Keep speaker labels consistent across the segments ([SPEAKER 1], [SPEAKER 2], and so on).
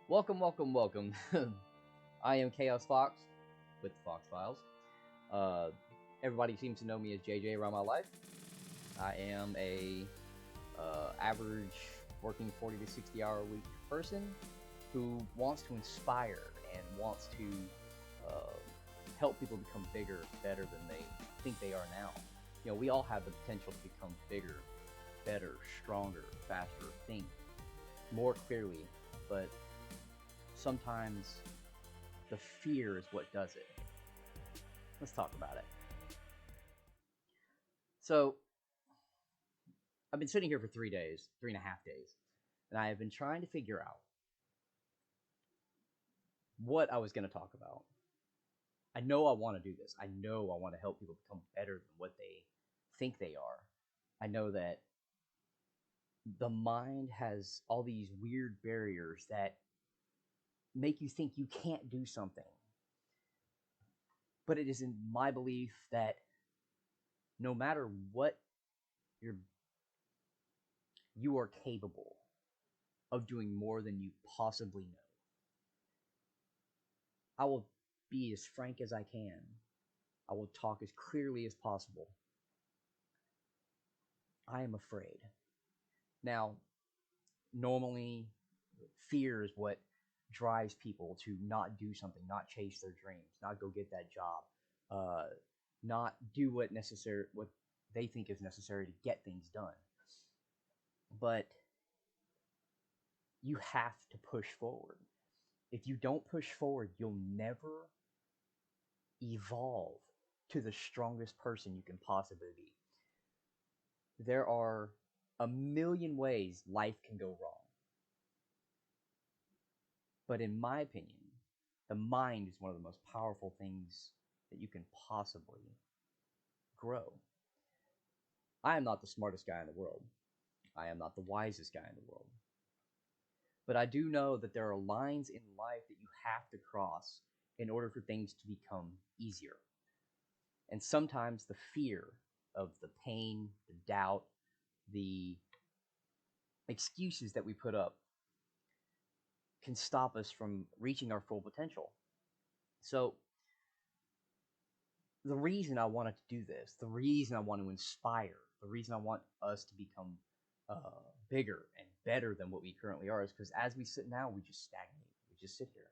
[SPEAKER 1] Welcome, welcome, welcome. I am Chaos Fox with the Fox Files. Uh, Everybody seems to know me as JJ around my life. I am a average working 40 to 60 hour a week person who wants to inspire and wants to uh, help people become bigger, better than they think they are now. You know, we all have the potential to become bigger, better, stronger, faster, think more clearly, but sometimes the fear is what does it. Let's talk about it. So, I've been sitting here for 3 days, 3.5 days, and I have been trying to figure out what I was going to talk about. I know I want to do this. I know I want to help people become better than what they think they are. I know that the mind has all these weird barriers that make you think you can't do something. But it is in my belief that no matter what you're, you are capable of doing more than you possibly know. I will be as frank as I can. I will talk as clearly as possible. I am afraid. Now, normally, fear is what drives people to not do something, not chase their dreams, not go get that job, uh, not do what they think is necessary to get things done. But you have to push forward. If you don't push forward, you'll never evolve to the strongest person you can possibly be. There are a million ways life can go wrong. But in my opinion, the mind is one of the most powerful things that you can possibly grow. I am not the smartest guy in the world. I am not the wisest guy in the world. But I do know that there are lines in life that you have to cross in order for things to become easier. And sometimes the fear of the pain, the doubt, the excuses that we put up can stop us from reaching our full potential. So, the reason I wanted to do this, the reason I want to inspire, the reason I want us to become bigger and better than what we currently are is because as we sit now, we just stagnate. We just sit here.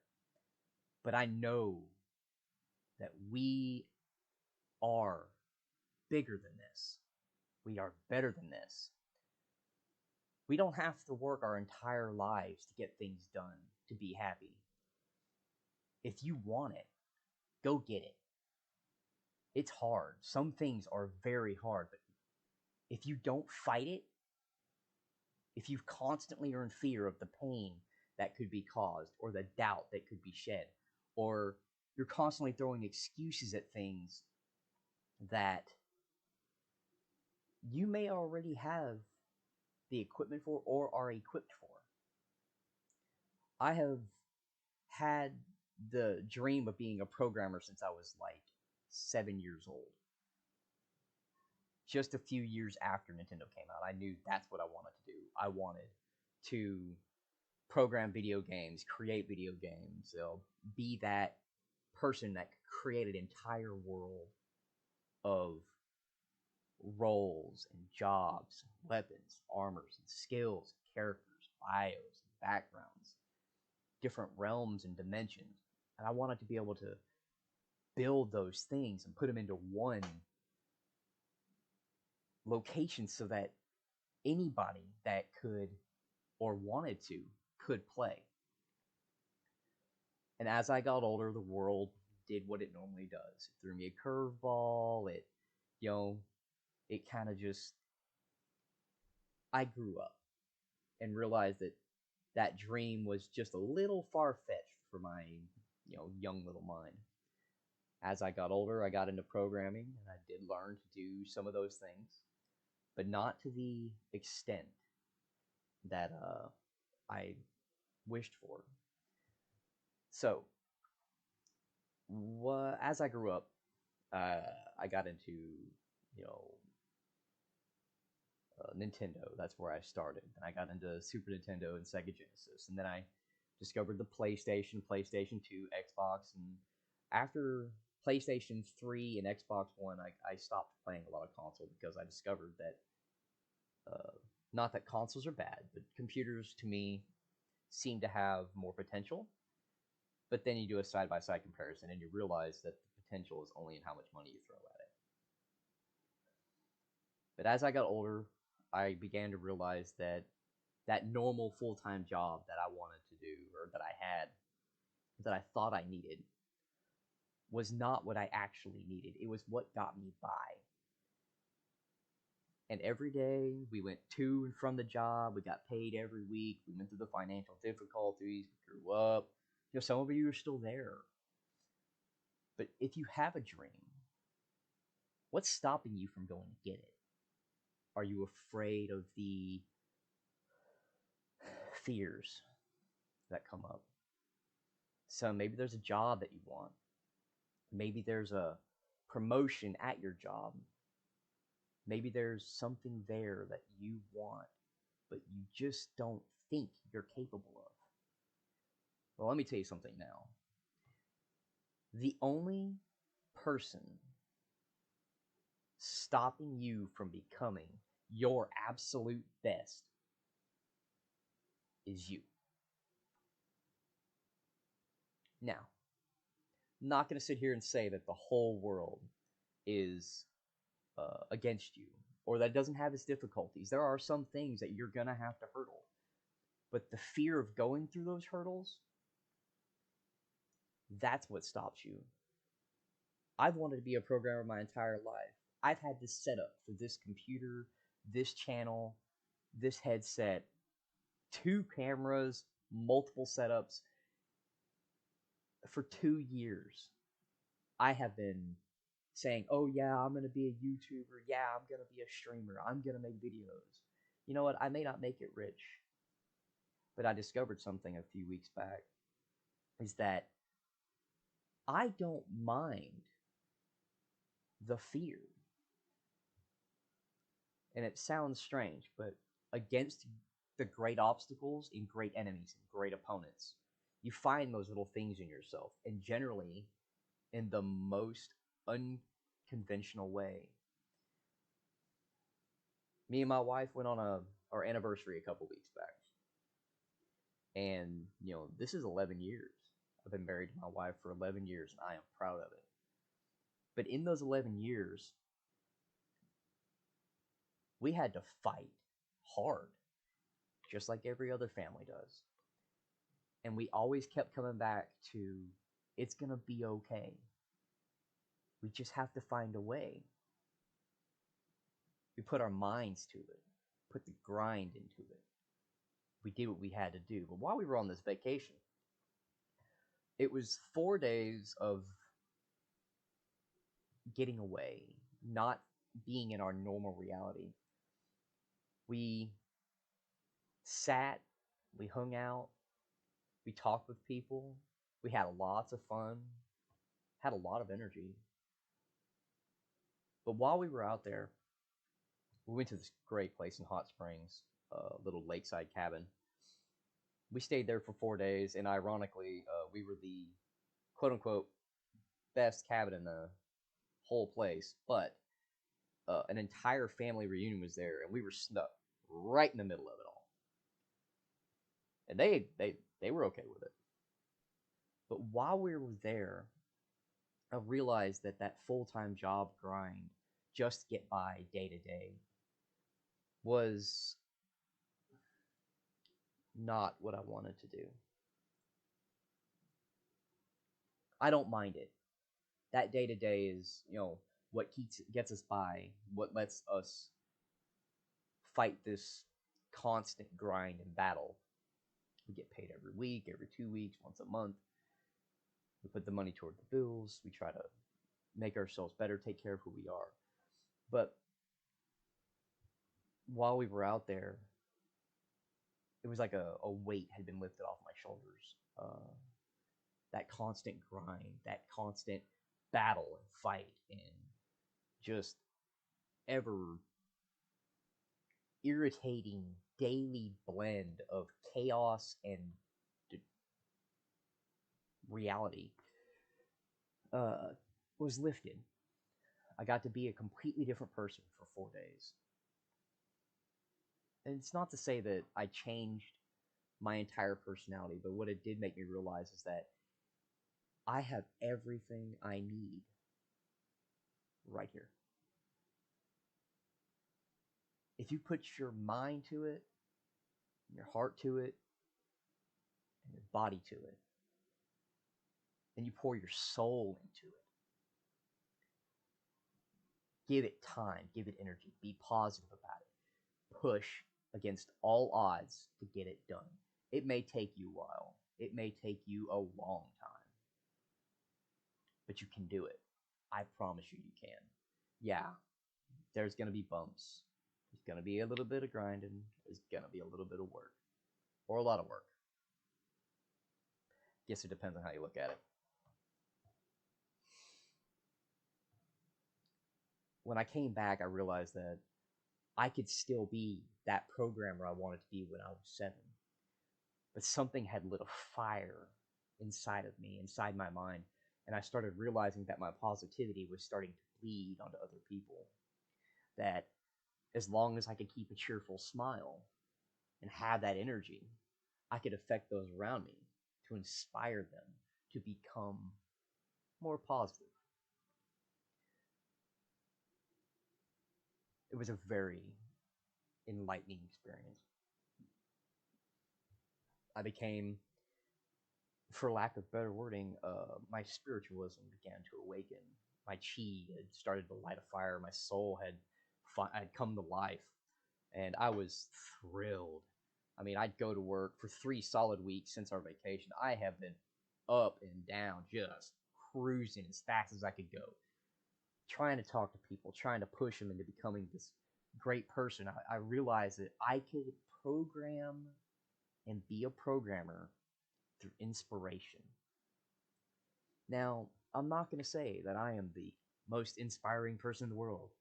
[SPEAKER 1] But I know that we are bigger than this. We are better than this. We don't have to work our entire lives to get things done, to be happy. If you want it, go get it. It's hard. Some things are very hard, but if you don't fight it, if you constantly are in fear of the pain that could be caused or the doubt that could be shed, or you're constantly throwing excuses at things that you may already have the equipment for or are equipped for. I have had the dream of being a programmer since I was like 7 years old. Just a few years after Nintendo came out, I knew that's what I wanted to do. I wanted to program video games, create video games, be that person that could create an entire world of roles and jobs, weapons, armors, and skills, characters, bios, and backgrounds, different realms and dimensions. And I wanted to be able to build those things and put them into one location so that anybody that could or wanted to could play. And as I got older, the world did what it normally does. It threw me a curveball. You know, it kind of just, I grew up and realized that that dream was just a little far fetched for my, young little mind. As I got older, I got into programming and I did learn to do some of those things, but not to the extent that I wished for. So, as I grew up, I got into, you know, Nintendo. That's where I started. And I got into Super Nintendo and Sega Genesis. And then I discovered the PlayStation, PlayStation 2, Xbox, and after PlayStation 3 and Xbox One, I stopped playing a lot of console because I discovered that not that consoles are bad, but computers to me seem to have more potential. But then you do a side by side comparison and you realize that the potential is only in how much money you throw at it. But as I got older, I began to realize that that normal full time job that I wanted to do or that I had, that I thought I needed, was not what I actually needed. It was what got me by. And every day we went to and from the job, we got paid every week, we went through the financial difficulties, we grew up. Some of you are still there. But if you have a dream, what's stopping you from going to get it? Are you afraid of the fears that come up? So maybe there's a job that you want. Maybe there's a promotion at your job. Maybe there's something there that you want, but you just don't think you're capable of. Well, let me tell you something now. The only person stopping you from becoming your absolute best is you. Now, I'm not going to sit here and say that the whole world is against you or that doesn't have its difficulties. There are some things that you're going to have to hurdle. But the fear of going through those hurdles, that's what stops you. I've wanted to be a programmer my entire life. I've had this setup for this computer, this channel, this headset, 2 cameras, multiple setups for 2 years. I have been saying, oh yeah, I'm going to be a YouTuber. Yeah, I'm going to be a streamer. I'm going to make videos. You know what? I may not make it rich, but I discovered something a few weeks back, is that I don't mind the fear. And it sounds strange, but against the great obstacles and great enemies and great opponents, you find those little things in yourself, and generally in the most unconventional way. Me and my wife went on our anniversary a couple weeks back. And, this is 11 years. I've been married to my wife for 11 years, and I am proud of it. But in those 11 years, we had to fight hard, just like every other family does. And we always kept coming back to, it's going to be okay. We just have to find a way. We put our minds to it, put the grind into it. We did what we had to do. But while we were on this vacation, it was 4 days of getting away, not being in our normal reality. We sat, we hung out, we talked with people, we had lots of fun, had a lot of energy. But while we were out there, we went to this great place in Hot Springs, a little lakeside cabin. We stayed there for 4 days, and ironically, we were the quote-unquote best cabin in the whole place, but an entire family reunion was there, and we were snuck right in the middle of it all. And they were okay with it. But while we were there, I realized that full-time job grind, just to get by day to day, was not what I wanted to do. I don't mind it. That day to day is, what gets us by, what lets us fight this constant grind and battle. We get paid every week, every 2 weeks, once a month. We put the money toward the bills. We try to make ourselves better, take care of who we are. But while we were out there, it was like a weight had been lifted off my shoulders. That constant grind, that constant battle and fight, and just ever irritating daily blend of chaos and reality uh, was lifted. I got to be a completely different person for 4 days. And it's not to say that I changed my entire personality, but what it did make me realize is that I have everything I need right here. If you put your mind to it, your heart to it, and your body to it, and you pour your soul into it, give it time, give it energy, be positive about it, push against all odds to get it done. It may take you a while, it may take you a long time, but you can do it. I promise you, you can. Yeah, there's going to be bumps. There's going to be a little bit of grinding. There's going to be a little bit of work. Or a lot of work. Guess it depends on how you look at it. When I came back, I realized that I could still be that programmer I wanted to be when I was 7. But something had lit a fire inside of me, inside my mind. And I started realizing that my positivity was starting to bleed onto other people. That as long as I could keep a cheerful smile and have that energy, I could affect those around me to inspire them to become more positive. It was a very enlightening experience. I became, for lack of better wording, my spiritualism began to awaken. My chi had started to light a fire. My soul had come to life, and I was thrilled. I mean, I'd go to work for 3 solid weeks since our vacation. I have been up and down, just cruising as fast as I could go, trying to talk to people, trying to push them into becoming this great person. I realized that I could program and be a programmer through inspiration. Now, I'm not going to say that I am the most inspiring person in the world,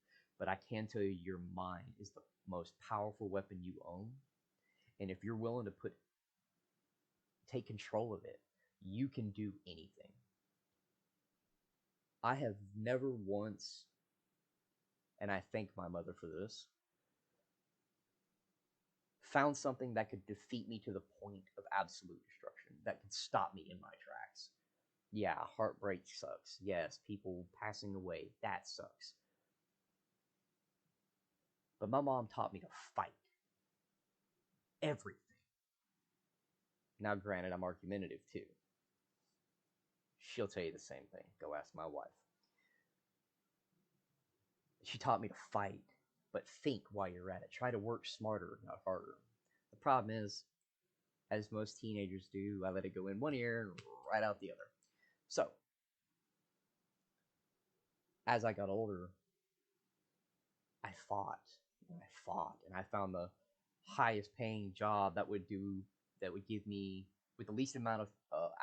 [SPEAKER 1] but I can tell you your mind is the most powerful weapon you own. And if you're willing to take control of it, you can do anything. I have never once, and I thank my mother for this, found something that could defeat me to the point of absolute destruction, that could stop me in my tracks. Yeah, heartbreak sucks. Yes, people passing away, that sucks. But my mom taught me to fight everything. Now, granted, I'm argumentative too. She'll tell you the same thing. Go ask my wife. She taught me to fight, but think while you're at it. Try to work smarter, not harder. The problem is, as most teenagers do, I let it go in one ear and right out the other. So, as I got older, I fought and I fought, and I found the highest paying job that would give me with the least amount of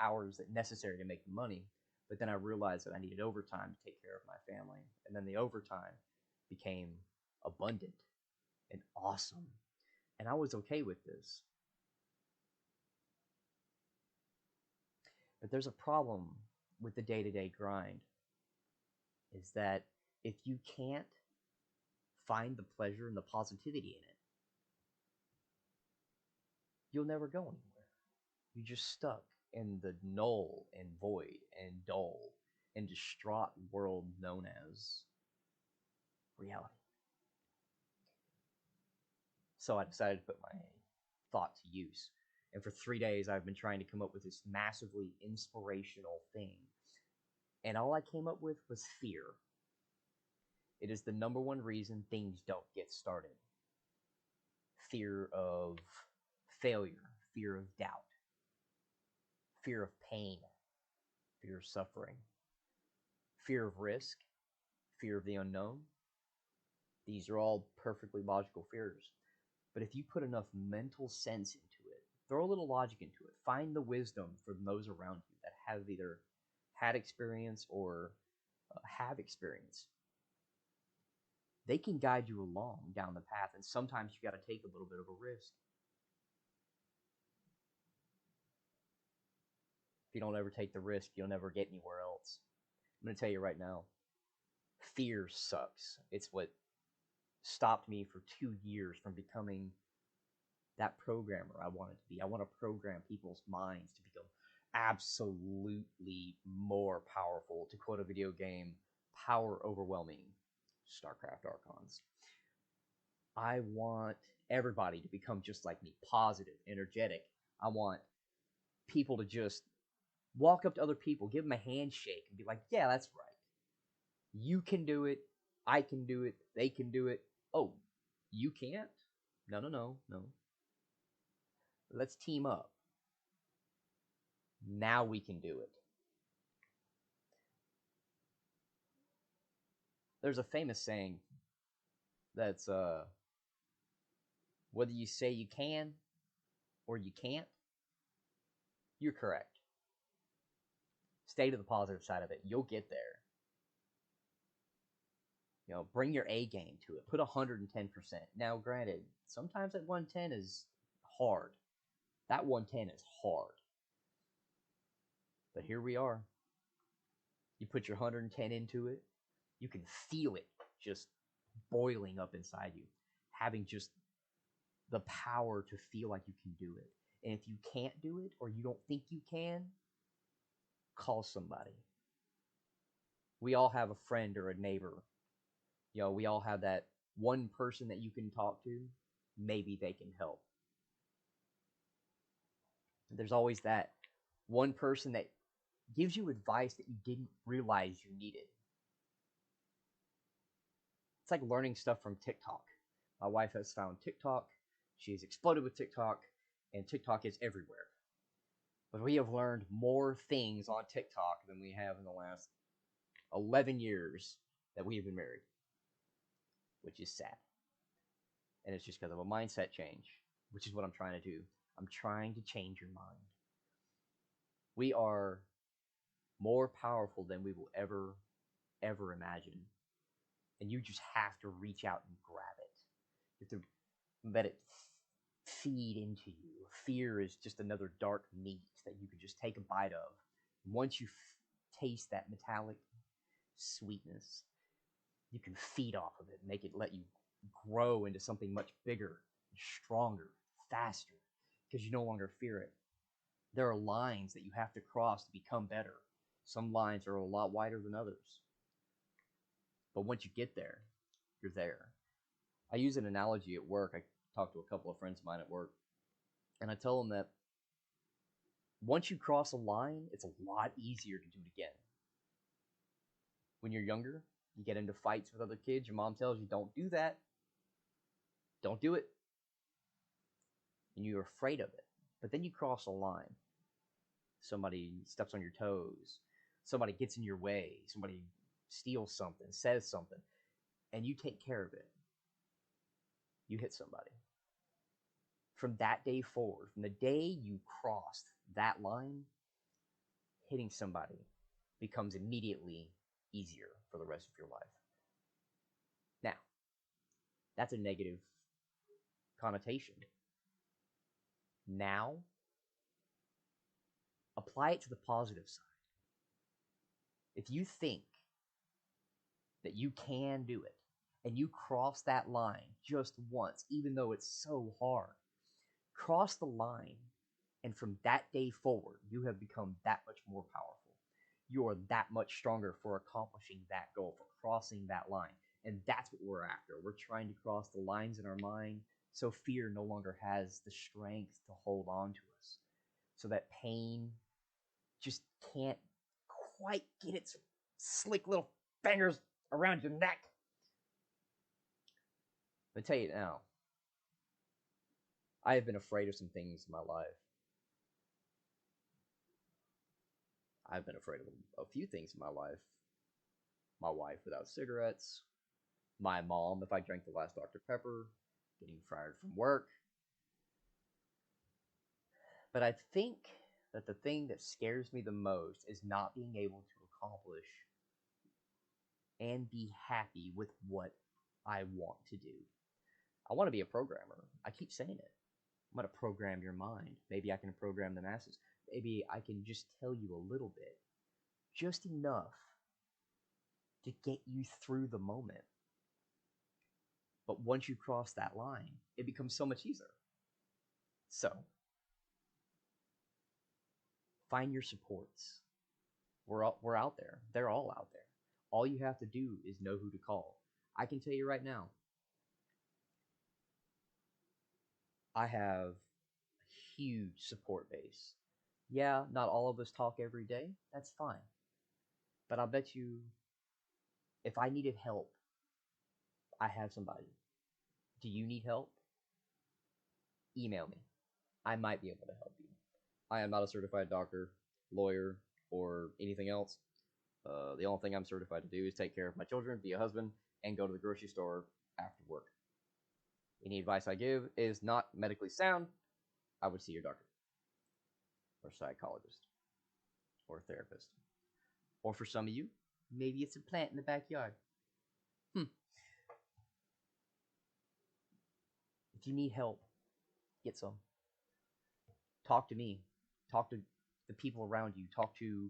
[SPEAKER 1] hours that necessary to make the money. But then I realized that I needed overtime to take care of my family, and then the overtime became abundant and awesome, and I was okay with this. But there's a problem with the day-to-day grind, is that if you can't find the pleasure and the positivity in it, you'll never go anywhere. You're just stuck in the null and void and dull and distraught world known as reality. So I decided to put my thought to use. And for 3 days, I've been trying to come up with this massively inspirational thing. And all I came up with was fear. It is the number one reason things don't get started. Fear of failure, fear of doubt, fear of pain, fear of suffering, fear of risk, fear of the unknown. These are all perfectly logical fears. But if you put enough mental sense into it, throw a little logic into it, find the wisdom from those around you that have either had experience or have experience, they can guide you along down the path. And sometimes you got to take a little bit of a risk. If you don't ever take the risk, you'll never get anywhere else. I'm going to tell you right now, fear sucks. It's what stopped me for 2 years from becoming that programmer I wanted to be. I want to program people's minds to become absolutely more powerful. To quote a video game, power overwhelming StarCraft Archons. I want everybody to become just like me, positive, energetic. I want people to just walk up to other people, give them a handshake, and be like, yeah, that's right. You can do it. I can do it. They can do it. Oh, you can't? No, no, no, no. Let's team up. Now we can do it. There's a famous saying that's whether you say you can or you can't, you're correct. Stay to the positive side of it. You'll get there. You know, bring your A game to it. Put 110%. Now, granted, sometimes that 110 is hard. That 110 is hard. But here we are. You put your 110 into it. You can feel it just boiling up inside you. Having just the power to feel like you can do it. And if you can't do it or you don't think you can, call somebody. We all have a friend or a neighbor. You know, we all have that one person that you can talk to. Maybe they can help. There's always that one person that gives you advice that you didn't realize you needed. It's like learning stuff from TikTok. My wife has found TikTok. She's exploded with TikTok, and TikTok is everywhere. But we have learned more things on TikTok than we have in the last 11 years that we have been married, which is sad. And it's just because of a mindset change, which is what I'm trying to do. I'm trying to change your mind. We are more powerful than we will ever imagine. And you just have to reach out and grab it. You have to let it feed into you. Fear is just another dark meat that you can just take a bite of. Once you taste that metallic sweetness, you can feed off of it, make it let you grow into something much bigger, stronger, faster, because you no longer fear it. There are lines that you have to cross to become better. Some lines are a lot wider than others. But once you get there, you're there. I use an analogy at work. I talk to a couple of friends of mine at work, and I tell them that once you cross a line, it's a lot easier to do it again. When you're younger, you get into fights with other kids, your mom tells you, don't do that. Don't do it. And you're afraid of it. But then you cross a line. Somebody steps on your toes. Somebody gets in your way. Somebody steals something, says something, and you take care of it. You hit somebody. From that day forward, from the day you crossed that line, hitting somebody becomes immediately easier for the rest of your life. Now, that's a negative connotation. Now, apply it to the positive side. If you think that you can do it, and you cross that line just once, even though it's so hard, cross the line, and from that day forward, you have become that much more powerful. You are that much stronger for accomplishing that goal, for crossing that line. And that's what we're after. We're trying to cross the lines in our mind so fear no longer has the strength to hold on to us. So that pain just can't quite get its slick little fingers around your neck. Let me tell you now, I have been afraid of some things in my life. I've been afraid of a few things in my life. My wife without cigarettes, my mom if I drank the last Dr. Pepper, getting fired from work. But I think that the thing that scares me the most is not being able to accomplish and be happy with what I want to do. I want to be a programmer. I keep saying it. I'm going to program your mind. Maybe I can program the masses. maybe I can just tell you a little bit, just enough to get you through the moment. But once you cross that line, it becomes so much easier. So, find your supports. We're out there. They're all out there. All you have to do is know who to call. I can tell you right now, I have a huge support base. Yeah, not all of us talk every day. That's fine. But I bet you if I needed help, I have somebody. Do you need help? Email me. I might be able to help you. I am not a certified doctor, lawyer, or anything else. The only thing I'm certified to do is take care of my children, be a husband, and go to the grocery store after work. Any advice I give is not medically sound. I would see your doctor, or psychologist, or therapist. Or for some of you, maybe it's a plant in the backyard. If you need help, get some. Talk to me. Talk to the people around you. Talk to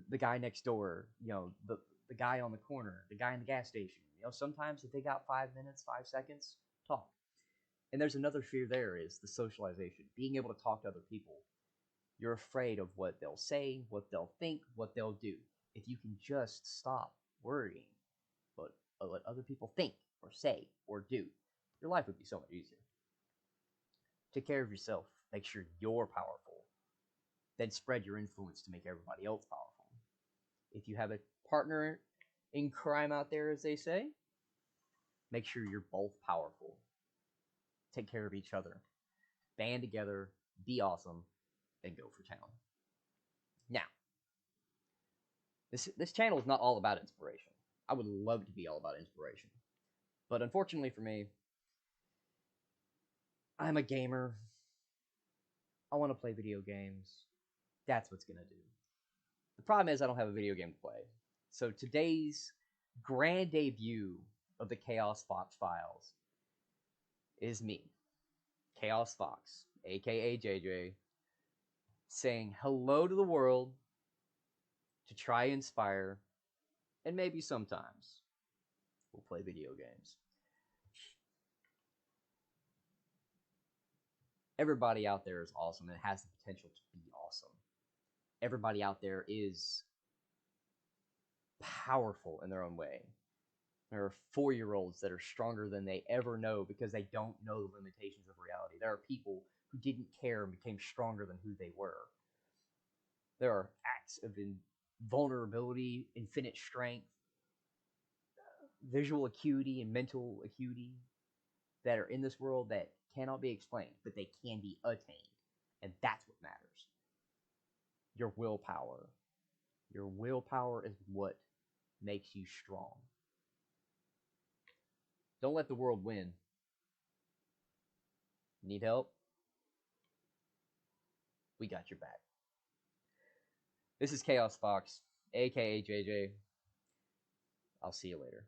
[SPEAKER 1] the guy next door. The guy on the corner. The guy in the gas station. Sometimes if they got 5 minutes, 5 seconds, talk. And there's another fear there is the socialization. Being able to talk to other people. You're afraid of what they'll say, what they'll think, what they'll do. If you can just stop worrying about what other people think or say or do, your life would be so much easier. Take care of yourself. Make sure you're powerful. Then spread your influence to make everybody else powerful. If you have a partner in crime out there, as they say, make sure you're both powerful. Take care of each other. Band together, be awesome, and go for town. Now, this channel is not all about inspiration. I would love to be all about inspiration. But unfortunately for me, I'm a gamer. I want to play video games. That's what's going to do. The problem is I don't have a video game to play. So today's grand debut of the Chaos Fox Files is me, Chaos Fox, aka JJ, saying hello to the world to try inspire, and maybe sometimes we'll play video games. Everybody out there is awesome and has the potential to be awesome. Everybody out there is powerful in their own way. There are 4-year-olds that are stronger than they ever know because they don't know the limitations of reality. There are people who didn't care and became stronger than who they were. There are acts of vulnerability, infinite strength, visual acuity, and mental acuity that are in this world that cannot be explained, but they can be attained. And that's what matters. Your willpower. Your willpower is what makes you strong. Don't let the world win. Need help? We got your back. This is Chaos Fox, aka JJ. I'll see you later.